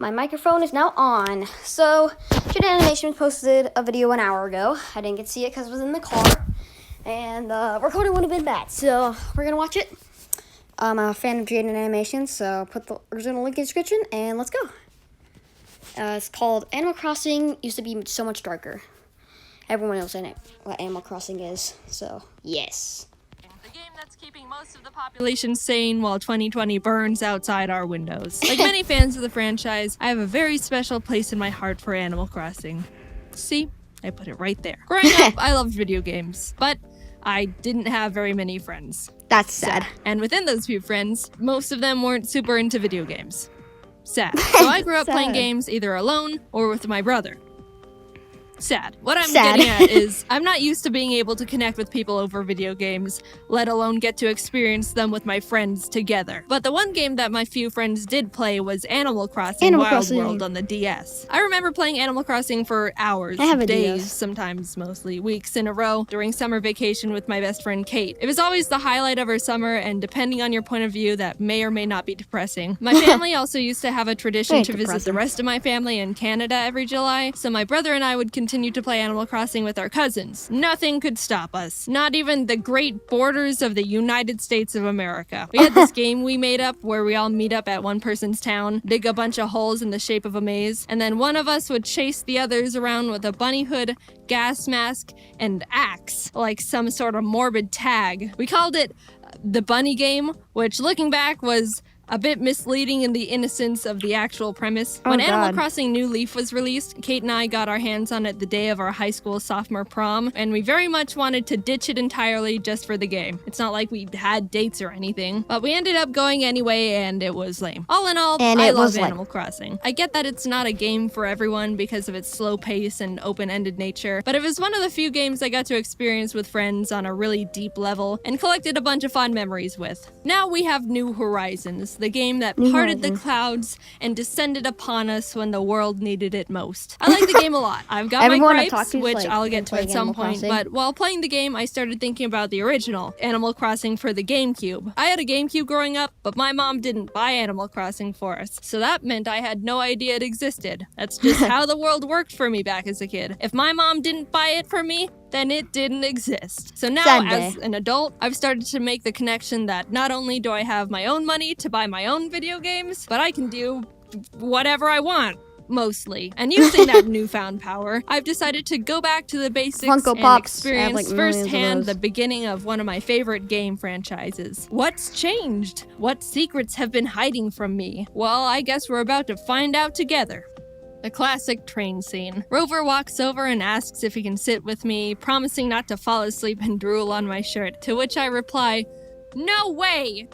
My microphone is now on. So, Jaiden Animation posted a video an hour ago. I didn't get to see it because I was in the car. And recording would have been bad. So, we're going to watch it. I'm a fan of Jaiden Animation, so put the original link in the description and let's go. It's called Animal Crossing Used to Be So Much Darker. Everyone knows what Animal Crossing is, so yes. The game that's keeping most of the population sane while 2020 burns outside our windows. Like many fans of the franchise, I have a very special place in my heart for Animal Crossing. See? I put it right there. Growing up, I loved video games, but I didn't have very many friends. That's sad. And within those few friends, most of them weren't super into video games. Sad. So I grew up playing games either alone or with my brother. Sad. What I'm getting at is I'm not used to being able to connect with people over video games, let alone get to experience them with my friends together. But the one game that my few friends did play was Animal Crossing Wild World on the DS. I remember playing Animal Crossing for hours, days, sometimes mostly weeks in a row during summer vacation with my best friend Kate. It was always the highlight of our summer, and depending on your point of view, that may or may not be depressing. My family also used to have a tradition to visit the rest of my family in Canada every July, so my brother and I would continue to play Animal Crossing with our cousins. Nothing could stop us. Not even the great borders of the United States of America. We had this game we made up where we all meet up at one person's town, dig a bunch of holes in the shape of a maze, and then one of us would chase the others around with a bunny hood, gas mask, and axe, like some sort of morbid tag. We called it the Bunny Game, which looking back was a bit misleading in the innocence of the actual premise. When Animal Crossing New Leaf was released, Kate and I got our hands on it the day of our high school sophomore prom, and we very much wanted to ditch it entirely just for the game. It's not like we had dates or anything, but we ended up going anyway, and it was lame. All in all, I love Animal Crossing. I get that it's not a game for everyone because of its slow pace and open-ended nature, but it was one of the few games I got to experience with friends on a really deep level and collected a bunch of fun memories with. Now we have New Horizons, the game that parted the clouds and descended upon us when the world needed it most. I like the game a lot. I've got my gripes, which I'll get to at some point, but while playing the game, I started thinking about the original, Animal Crossing for the GameCube. I had a GameCube growing up, but my mom didn't buy Animal Crossing for us, so that meant I had no idea it existed. That's just how the world worked for me back as a kid. If my mom didn't buy it for me, then it didn't exist. So now, as an adult, I've started to make the connection that not only do I have my own money to buy my own video games, but I can do whatever I want, mostly. And using that newfound power, I've decided to go back to the basics and experience firsthand the beginning of one of my favorite game franchises. What's changed? What secrets have been hiding from me? Well, I guess we're about to find out together. The classic train scene. Rover walks over and asks if he can sit with me, promising not to fall asleep and drool on my shirt, to which I reply, "No way!"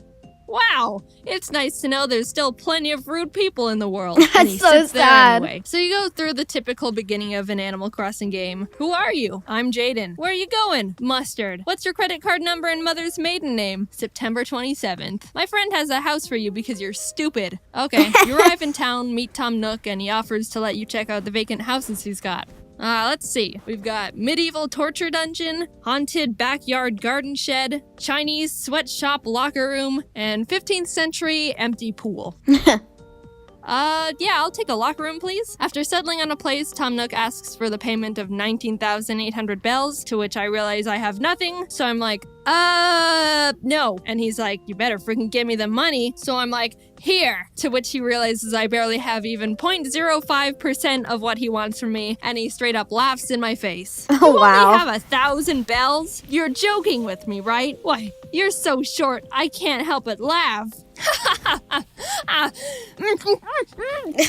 Wow, it's nice to know there's still plenty of rude people in the world. That's so sad. Anyway. So you go through the typical beginning of an Animal Crossing game. Who are you? I'm Jaiden. Where are you going? Mustard. What's your credit card number and mother's maiden name? September 27th. My friend has a house for you because you're stupid. Okay, you arrive in town, meet Tom Nook, and he offers to let you check out the vacant houses he's got. Let's see. We've got medieval torture dungeon, haunted backyard garden shed, Chinese sweatshop locker room, and 15th century empty pool. Yeah, I'll take a locker room, please. After settling on a place, Tom Nook asks for the payment of 19,800 bells, to which I realize I have nothing, so I'm like, no. And he's like, you better freaking give me the money. So I'm like, here. To which he realizes I barely have even 0.05% of what he wants from me, and he straight up laughs in my face. Oh, wow. You only have 1,000 bells? You're joking with me, right? Why, you're so short, I can't help but laugh.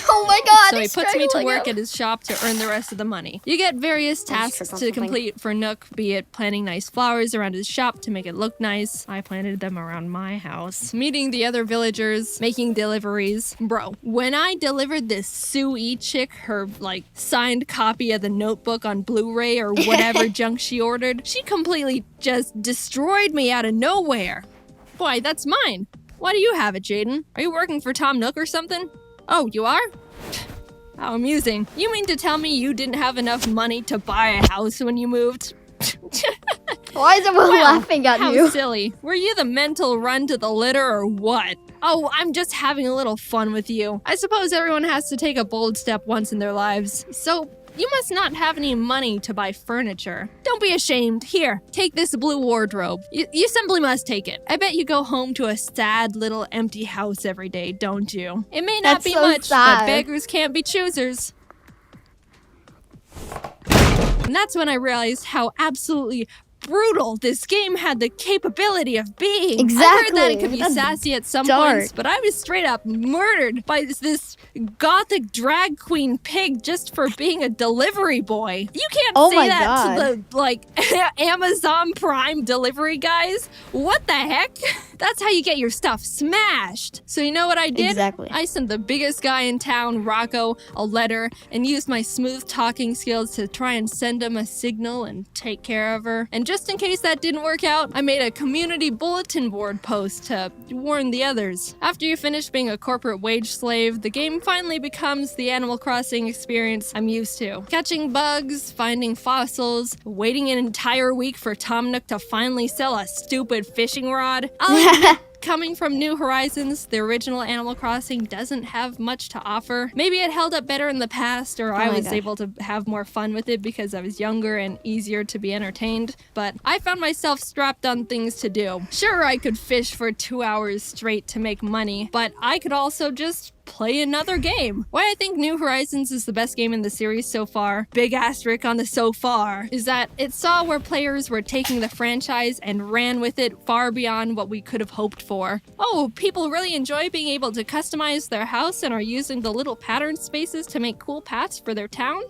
Oh my god. So he puts me to work at his shop to earn the rest of the money. You get various tasks to complete for Nook, be it planting nice flowers around his shop to make it look nice. I planted them around my house. Meeting the other villagers, making deliveries. Bro, when I delivered this Sue chick her, signed copy of the Notebook on Blu-ray or whatever junk she ordered, she completely just destroyed me out of nowhere. Boy, that's mine. Why do you have it, Jaiden? Are you working for Tom Nook or something? Oh, you are? How amusing. You mean to tell me you didn't have enough money to buy a house when you moved? Why is everyone laughing at How you? silly. Were you the mental run to the litter or what? Oh, I'm just having a little fun with you. I suppose everyone has to take a bold step once in their lives. So, you must not have any money to buy furniture. Don't be ashamed. Here, take this blue wardrobe. You simply must take it. I bet you go home to a sad little empty house every day, don't you? It may not That's be so much, sad. but beggars can't be choosers. And that's when I realized how absolutely brutal this game had the capability of being. Exactly. I heard that it could be That's sassy at some dark. points, but I was straight up murdered by this gothic drag queen pig just for being a delivery boy. You can't Oh say my that God. to the, like, Amazon Prime delivery guys. What the heck? That's how you get your stuff smashed. So you know what I did? Exactly. I sent the biggest guy in town, Rocco, a letter and used my smooth talking skills to try and send him a signal and take care of her. And just in case that didn't work out, I made a community bulletin board post to warn the others. After you finish being a corporate wage slave, the game finally becomes the Animal Crossing experience I'm used to. Catching bugs, finding fossils, waiting an entire week for Tom Nook to finally sell a stupid fishing rod. I'll admit, coming from New Horizons, the original Animal Crossing doesn't have much to offer. Maybe it held up better in the past, or I my was God. able to have more fun with it because I was younger and easier to be entertained. But I found myself strapped on things to do. Sure, I could fish for 2 hours straight to make money, but I could also just play another game. Why I think New Horizons is the best game in the series so far, big asterisk on the so far, is that it saw where players were taking the franchise and ran with it far beyond what we could have hoped for. Oh, people really enjoy being able to customize their house and are using the little pattern spaces to make cool paths for their town?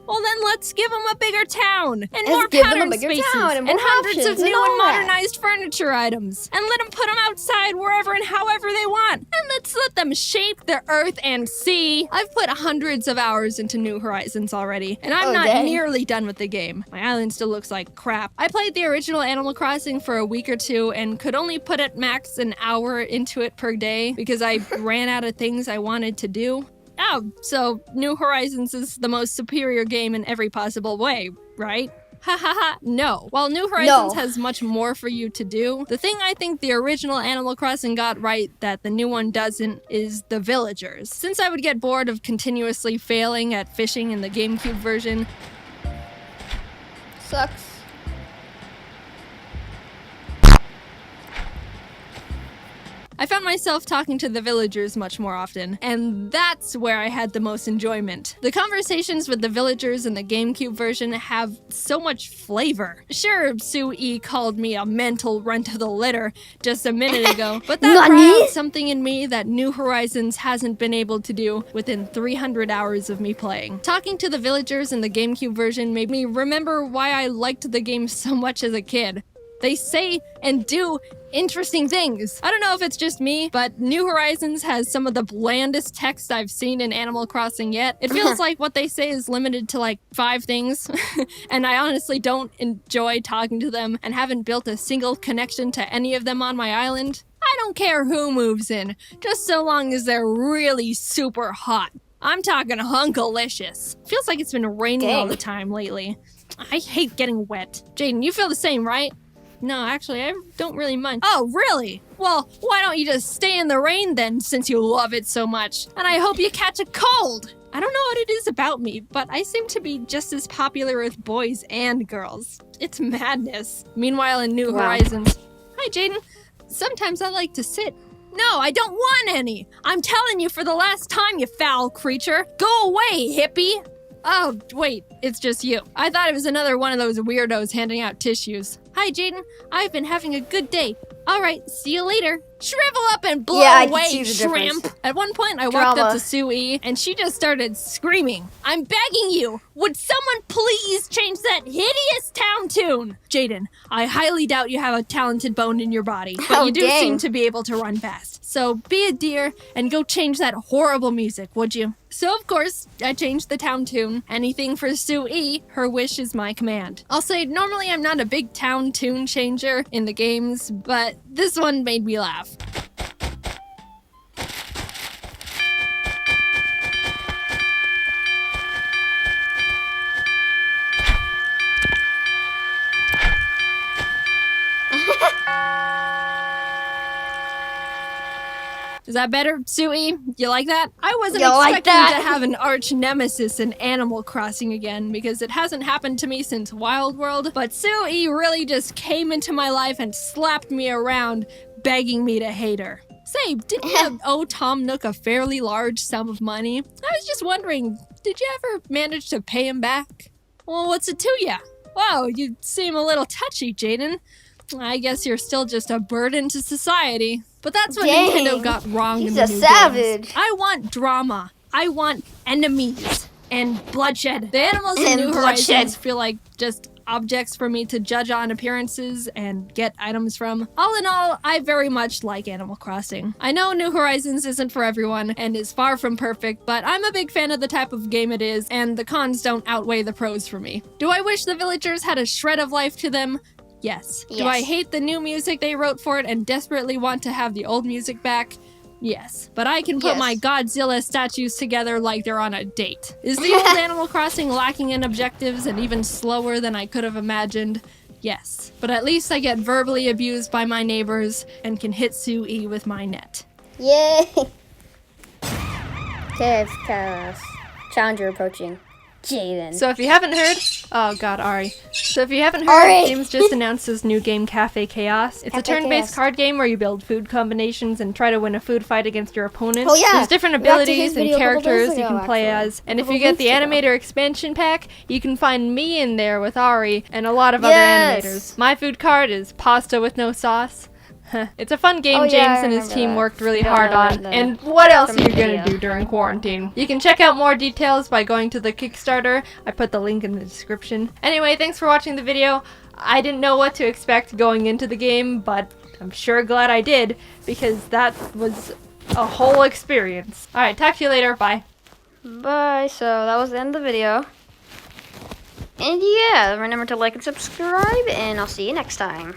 Well, then let's give them a bigger town and more give them a pattern bigger spaces town and more hundreds of options and new all and that. modernized furniture items, and let them put them outside wherever and however they want. And let's let them shape the earth and sea. I've put hundreds of hours into New Horizons already, and I'm Oh, not dang. nearly done with the game. My island still looks like crap. I played the original Animal Crossing for a week or two and could only put at max an hour into it per day because I ran out of things I wanted to do. Oh, so New Horizons is the most superior game in every possible way, right? Ha ha ha, no. While New Horizons has much more for you to do, the thing I think the original Animal Crossing got right that the new one doesn't is the villagers. Since I would get bored of continuously failing at fishing in the GameCube version, Sucks. I found myself talking to the villagers much more often, and that's where I had the most enjoyment. The conversations with the villagers in the GameCube version have so much flavor. Sure, Sue E called me a mental run to the litter just a minute ago, but that Nani? brought out something in me that New Horizons hasn't been able to do within 300 hours of me playing. Talking to the villagers in the GameCube version made me remember why I liked the game so much as a kid. They say and do interesting things. I don't know if it's just me, but New Horizons has some of the blandest text I've seen in Animal Crossing yet. It feels like what they say is limited to like 5 things, and I honestly don't enjoy talking to them and haven't built a single connection to any of them on my island. I don't care who moves in, just so long as they're really super hot. I'm talking hunkalicious. Feels like it's been raining all Dang. the time lately. I hate getting wet. Jaiden, you feel the same, right? No, actually, I don't really mind. Oh, really? Well, why don't you just stay in the rain then, since you love it so much? And I hope you catch a cold! I don't know what it is about me, but I seem to be just as popular with boys and girls. It's madness. Meanwhile, in New Wow. Horizons... Hi, Jaiden. Sometimes I like to sit. No, I don't want any! I'm telling you for the last time, you foul creature! Go away, hippie! Oh, wait, it's just you. I thought it was another one of those weirdos handing out tissues. Hi, Jaiden. I've been having a good day. All right, see you later. Shrivel up and blow Yeah, I can away, see the shrimp. difference. At one point, I walked up Drama. to Sue E, and she just started screaming. I'm begging you, would someone please change that hideous town tune? Jaiden, I highly doubt you have a talented bone in your body, but Oh, you do dang. seem to be able to run fast. So be a dear and go change that horrible music, would you? So of course, I changed the town tune. Anything for Sue E, her wish is my command. I'll say normally I'm not a big town tune changer in the games, but this one made me laugh. Is that better, Sui? You like that? I wasn't You like expecting that? to have an arch nemesis in Animal Crossing again because it hasn't happened to me since Wild World, but Sui really just came into my life and slapped me around, begging me to hate her. Say, didn't you owe Tom Nook a fairly large sum of money? I was just wondering, did you ever manage to pay him back? Well, what's it to ya? Wow, you seem a little touchy, Jaiden. I guess you're still just a burden to society. But that's what Dang, Nintendo got wrong in the he's new a savage. games. I want drama. I want enemies and bloodshed. The animals in And New bloodshed. Horizons feel like just objects for me to judge on appearances and get items from. All in all, I very much like Animal Crossing. I know New Horizons isn't for everyone and is far from perfect, but I'm a big fan of the type of game it is, and the cons don't outweigh the pros for me. Do I wish the villagers had a shred of life to them? Yes. Do I hate the new music they wrote for it and desperately want to have the old music back? Yes. But I can put my Godzilla statues together like they're on a date. Is the old Animal Crossing lacking in objectives and even slower than I could have imagined? Yes. But at least I get verbally abused by my neighbors and can hit Sui with my net. Yay! Okay, challenger approaching. Jaiden. So if you haven't heard, oh god, Ari. So if you haven't heard, Ari! Games just announced this new game, Cafe Chaos. It's a Cafe turn-based Chaos. card game where you build food combinations and try to win a food fight against your opponent. Oh, yeah. There's different We watched his abilities and video a couple characters days you ago, can play actually. as. And if Couple you get the weeks ago. animator expansion pack, you can find me in there with Ari and a lot of other Yes. animators. My food card is pasta with no sauce. It's a fun game Oh, yeah, James and I his remember team that. worked really Yeah, hard on. the- And what else from are you the gonna video. do during quarantine? You can check out more details by going to the Kickstarter. I put the link in the description. Anyway, thanks for watching the video. I didn't know what to expect going into the game, but I'm sure glad I did because that was a whole experience. Alright, talk to you later. Bye. Bye. So that was the end of the video. And yeah, remember to like and subscribe, and I'll see you next time.